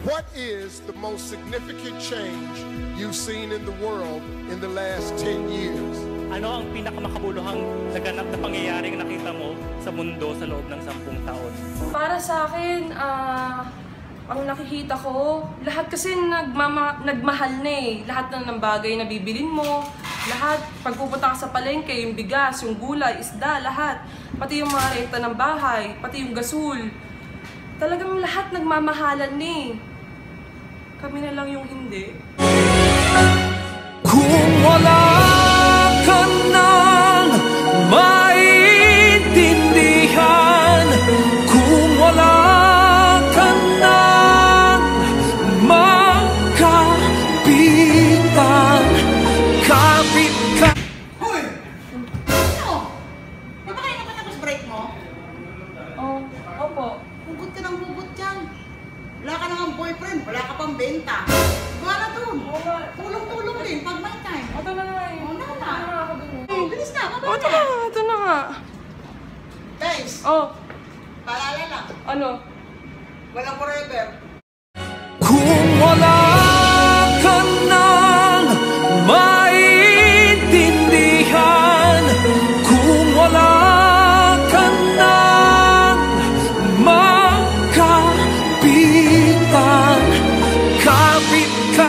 What is the most significant change you've seen in the world in the last 10 years? Ano ang pinakamakabuluhang naganap na pangyayaring nakita mo sa mundo sa loob ng 10 taon? Para sa akin, ang nakikita ko, lahat kasi nagmahal na eh. Lahat ng bagay na bibilin mo, lahat, pagpupunta ka sa palengke, yung bigas, yung gulay, isda, lahat. Pati yung mga renta ng bahay, pati yung gasol. Talagang lahat nagmamahalan eh. Kami na lang yung hindi. Kung wala ka nang maintindihan, kung wala ka nang makapitan, kapit ka. Hoy! Ano? Di ba kayo nakatapos break mo? Oh, opo. Hugot ka ng hugot dyan. Wala ka nang boyfriend, wala ka pang benta. Wala dun. Tulong-tulong din pag may time. Ito na nga eh. Oo na nga. Ito na ako dun. Bilis na, Oh, mababa ito na na. nga, ito na nga. Guys, Oh, paalala lang. ano? Walang forever.